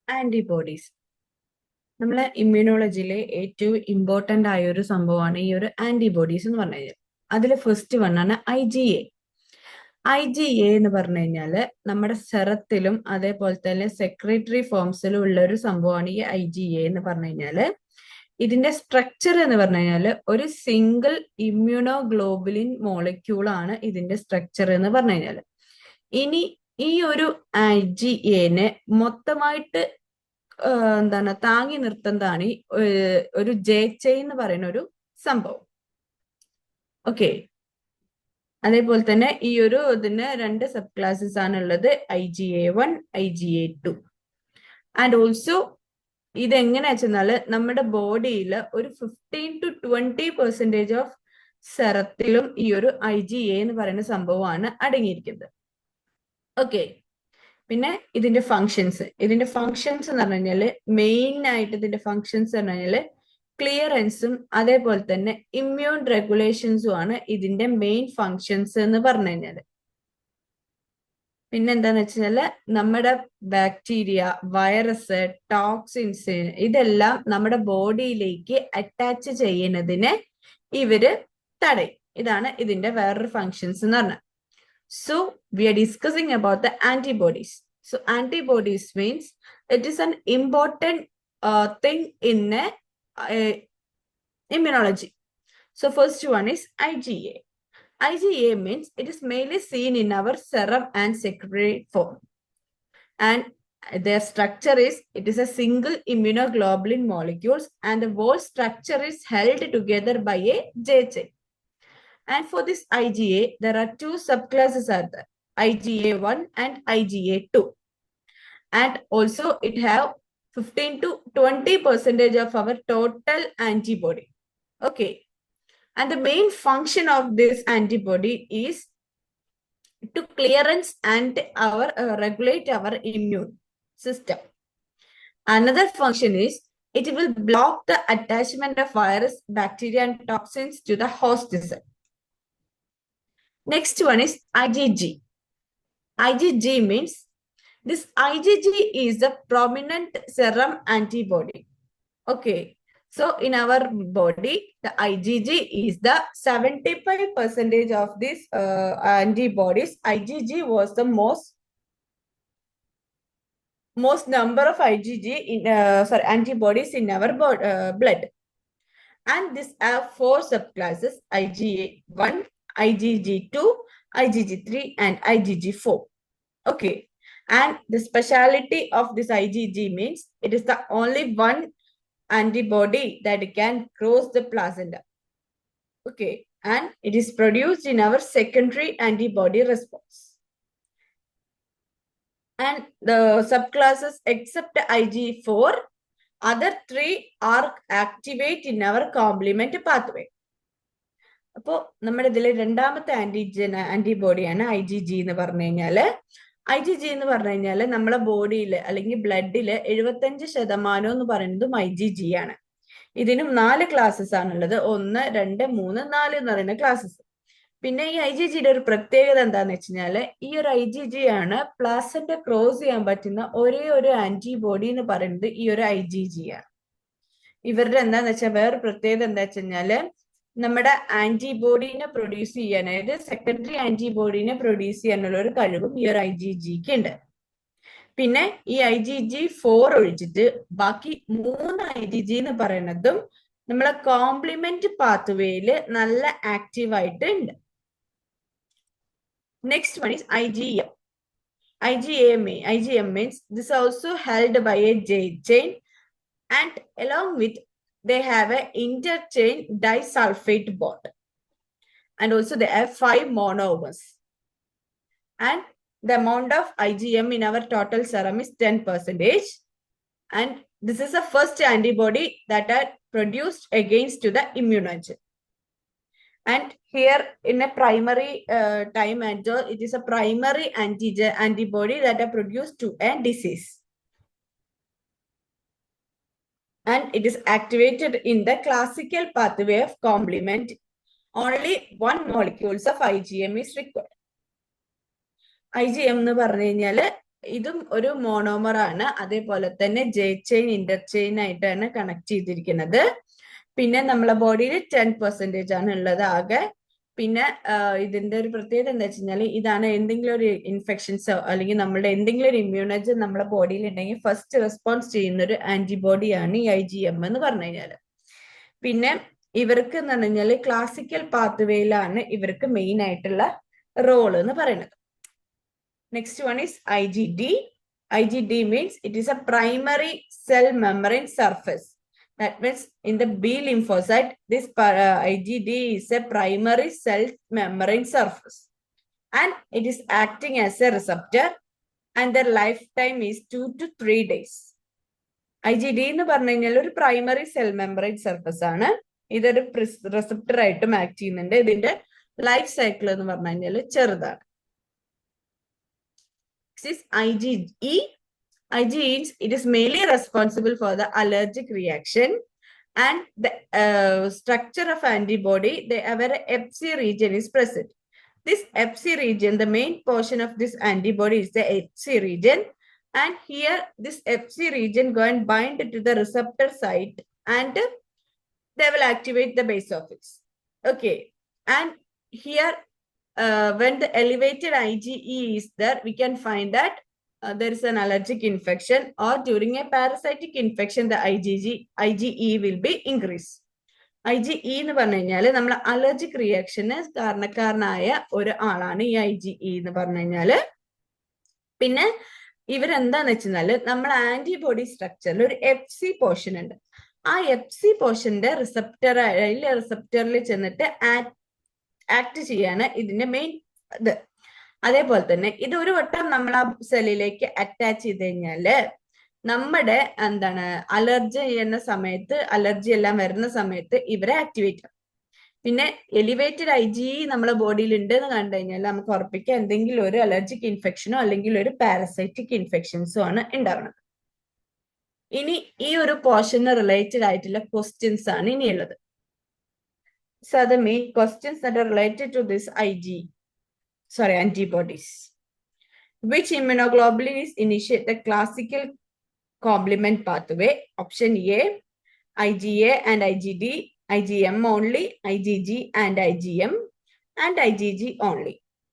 Antibodies. നമ്മളെ ഇമ്മ്യൂണോളജിയിലെ ഏറ്റവും important ആയ ഒരു സംഭവമാണ് ഈ ഒരു ആന്റിബോഡീസ് എന്ന് പറഞ്ഞു കഴിഞ്ഞാൽ. അതിൽ ഫസ്റ്റ് വൺ ആണ് IgA. IgA എന്ന് പറഞ്ഞു കഴിഞ്ഞാല് നമ്മുടെ സെറത്തിലും അതേപോലെ തന്നെ സെക്രട്ടറി ഫോംസിലും ഉള്ള ഒരു സംഭവമാണ് ഈ IgA എന്ന് പറഞ്ഞു കഴിഞ്ഞാല്. ഇതിന്റെ സ്ട്രക്ചർ എന്ന് പറഞ്ഞു കഴിഞ്ഞാല് ഒരു സിംഗിൾ ഇമ്മ്യൂണോഗ്ലോബുലിൻ മോളിക്യൂൾ ആണ് ഇതിന്റെ സ്ട്രക്ചർ എന്ന് പറഞ്ഞു കഴിഞ്ഞാല്. ഇനി ഈ ഒരു IgA മൊത്തമായിട്ട് എന്താണ് താങ്ങി നിർത്തുന്നതാണ് ഈ ഒരു ജെ ചെയിൻ എന്ന് പറയുന്ന ഒരു സംഭവം. ഓക്കെ, അതേപോലെ തന്നെ ഈ ഒരു ഇതിന് രണ്ട് സബ് ക്ലാസ്സസ് ആണ് ഉള്ളത്, IgA1, IgA2. ആൻഡ് ഓൾസോ ഇതെങ്ങനെയാ വെച്ചാല് നമ്മുടെ ബോഡിയിൽ ഒരു 15 to 20% ഓഫ് സെറത്തിലും ഈ ഒരു IgA എന്ന് പറയുന്ന സംഭവമാണ് അടങ്ങിയിരിക്കുന്നത്. ഓക്കെ, പിന്നെ ഇതിന്റെ ഫങ്ഷൻസ് എന്ന് പറഞ്ഞു കഴിഞ്ഞാല് മെയിൻ ആയിട്ട് ഇതിന്റെ ഫങ്ഷൻസ് എന്ന് പറഞ്ഞു കഴിഞ്ഞാല് ക്ലിയറൻസും അതേപോലെ തന്നെ ഇമ്മ്യൂൺ റെഗുലേഷൻസും ആണ് ഇതിന്റെ മെയിൻ ഫങ്ഷൻസ് എന്ന് പറഞ്ഞു കഴിഞ്ഞാല്. പിന്നെ എന്താന്ന് വെച്ചാല് നമ്മുടെ ബാക്ടീരിയ, വൈറസ്, ടോക്സിൻസ് ഇതെല്ലാം നമ്മുടെ ബോഡിയിലേക്ക് അറ്റാച്ച് ചെയ്യുന്നതിനെ ഇവര് തടയും. ഇതാണ് ഇതിന്റെ വേറൊരു ഫങ്ഷൻസ് എന്ന് പറഞ്ഞാൽ. So we are discussing about the antibodies. So antibodies means it is an important thing in immunology. So first one is IgA. IgA means it is mainly seen in our serum and secretory form. And their structure is, it is a single immunoglobulin molecules and the whole structure is held together by a J chain. And for this IgA, there are two subclasses are there, IgA1 and IgA2. And also it have 15 to 20% of our total antibody. Okay. And the main function of this antibody is to clearance and our regulate our immune system. Another function is it will block the attachment of virus, bacteria and toxins to the host cell. Next one is IgG. IgG means this IgG is a prominent serum antibody. Okay, so in our body, the IgG is the 75% of these antibodies. IgG was the most number of IgG in antibodies in our blood. And these are four subclasses: IgA1, IgG2, IgG3 and IgG4. Okay, and the speciality of this IgG means it is the only one antibody that can cross the placenta. Okay, and it is produced in our secondary antibody response. And the subclasses except IgG4, other three are activate in our complement pathway. അപ്പോൾ നമ്മുടെ ഇതിലെ രണ്ടാമത്തെ ആന്റിബോഡിയാണ് IgG എന്ന് പറഞ്ഞു കഴിഞ്ഞാല്. IgG എന്ന് പറഞ്ഞു കഴിഞ്ഞാല് നമ്മളെ ബോഡിയിൽ അല്ലെങ്കിൽ ബ്ലഡില് 75% എന്ന് പറയുന്നതും IgG ആണ്. ഇതിനും 4 ക്ലാസ്സസ് ആണുള്ളത്, 1, 2, 3, 4 എന്ന് പറയുന്ന ക്ലാസ്സസ്. പിന്നെ ഈ IgGയുടെ ഒരു പ്രത്യേകത എന്താന്ന് വെച്ച് കഴിഞ്ഞാല് ഈ ഒരു IgG ആണ് പ്ലാസന്റ ക്രോസ് ചെയ്യാൻ പറ്റുന്ന ഒരേ ഒരു ആന്റിബോഡി എന്ന് പറയുന്നത് ഈ ഒരു IgG ആണ്. ഇവരുടെ എന്താന്ന് വെച്ചാൽ വേറെ പ്രത്യേകത എന്താ വെച്ച് കഴിഞ്ഞാല് നമ്മുടെ ആന്റിബോഡീനെ പ്രൊഡ്യൂസ് ചെയ്യാൻ, അതായത് സെക്കൻഡറി ആന്റിബോഡീനെ പ്രൊഡ്യൂസ് ചെയ്യാനുള്ള ഒരു കഴിവും ഈ ഒരു IgGക്ക് ഉണ്ട്. പിന്നെ ഈ IgG4 ഒഴിച്ചിട്ട് ബാക്കി 3 IgG എന്ന് പറയുന്നതും നമ്മളെ കോംപ്ലിമെന്റ് പാത്വേയില് നല്ല ആക്റ്റീവ് ആയിട്ട് ഉണ്ട്. Next one is IgM. IgM means this also held by a J chain, and along with they have an interchain disulfide bond, and also they have 5 monomers. And the amount of IgM in our total serum is 10%. And this is the first antibody that are produced against to the immunogen. And here in a primary time interval, it is a primary antibody that are produced to a disease. And it is activated in the classical pathway of complement. Only 1 molecules of IgM is required. IgM എന്ന് പറഞ്ഞു കഴിഞ്ഞാല് ഇതും ഒരു monomer ആണ്. അതേപോലെ തന്നെ J chain ഇന്റർചെയിൻ ആയിട്ടാണ് connect ചെയ്തിരിക്കുന്നത്. പിന്നെ നമ്മളെ ബോഡിയിൽ 10% ആണ് ഉള്ളത് ആകെ. പിന്നെ ഇതിന്റെ ഒരു പ്രത്യേകത എന്താ വെച്ച് കഴിഞ്ഞാൽ ഇതാണ് എന്തെങ്കിലും ഒരു ഇൻഫെക്ഷൻസോ അല്ലെങ്കിൽ നമ്മളുടെ എന്തെങ്കിലും ഒരു ഇമ്മ്യൂണോജൻ നമ്മുടെ ബോഡിയിൽ ഉണ്ടെങ്കിൽ ഫസ്റ്റ് റെസ്പോൺസ് ചെയ്യുന്ന ഒരു ആന്റിബോഡിയാണ് ഈ IgM എന്ന് പറഞ്ഞു കഴിഞ്ഞാല്. പിന്നെ ഇവർക്ക് എന്ന് പറഞ്ഞു കഴിഞ്ഞാൽ ക്ലാസിക്കൽ പാത്വേയിലാണ് ഇവർക്ക് മെയിൻ ആയിട്ടുള്ള റോൾ എന്ന് പറയുന്നത്. Next one is IgD. IgD means it is a primary cell membrane surface. That means in the B lymphocyte, this IgD is a primary cell membrane surface. And it is acting as a receptor and their lifetime is 2 to 3 days. IgD എന്ന് പറഞ്ഞു കഴിഞ്ഞാൽ ഒരു primary cell membrane surface ആണ്. ഇതൊരു receptor ആയിട്ടും act ചെയ്യുന്നുണ്ട്. ഇതിന്റെ life cycle എന്ന് പറഞ്ഞു കഴിഞ്ഞാൽ ചെറുതാണ്. Is IgE. IgE it is mainly responsible for the allergic reaction and the structure of antibody. Where Fc region is present. This Fc region, the main portion of this antibody is the Fc region, and here this Fc region go and bind to the receptor site and they will activate the basophils. Okay, and here when the elevated IgE is there, we can find that there is an allergic infection, or during a parasitic infection, the IgE will be increased. IgE എന്ന് പറഞ്ഞു കഴിഞ്ഞാൽ നമ്മൾ allergic റിയാക്ഷന് കാരണക്കാരനായ ഒരു ആളാണ് ഈ IgE എന്ന് പറഞ്ഞു കഴിഞ്ഞാല്. പിന്നെ ഇവരെന്താന്ന് വെച്ചാല് നമ്മൾ ആന്റിബോഡി സ്ട്രക്ചറിൽ ഒരു FC പോർഷൻ ഉണ്ട്. ആ FC പോർഷന്റെ റിസപ്റ്ററിൽ ചെന്നിട്ട് ആക്ട് ചെയ്യാണ് ഇതിന്റെ മെയിൻ ഇത്. അതേപോലെ തന്നെ ഇത് ഒരു വട്ടം നമ്മൾ ആ സെല്ലിലേക്ക് അറ്റാച്ച് ചെയ്ത് കഴിഞ്ഞാല് നമ്മുടെ അലർജി ചെയ്യുന്ന സമയത്ത്, അലർജി എല്ലാം വരുന്ന സമയത്ത് ഇവരെ ആക്ടിവേറ്റ് ചെയ്യും. പിന്നെ എലിവേറ്റഡ് IgE നമ്മളെ ബോഡിയിൽ ഉണ്ട് എന്ന് കണ്ടു കഴിഞ്ഞാൽ നമുക്ക് ഉറപ്പിക്കാം എന്തെങ്കിലും ഒരു അലർജിക് ഇൻഫെക്ഷനോ അല്ലെങ്കിൽ ഒരു പാരസൈറ്റിക് ഇൻഫെക്ഷൻസോ ആണ് ഉണ്ടാവുന്നത്. ഇനി ഈ ഒരു പോർഷന് റിലേറ്റഡ് ആയിട്ടുള്ള ക്വസ്റ്റ്യൻസ് ആണ് ഇനിയുള്ളത്. So the main questions that are related to this antibodies. Which immunoglobulin is initiate the classical complement pathway? Option A, IgA and IgD, IgM only, IgG and IgM, and IgG only.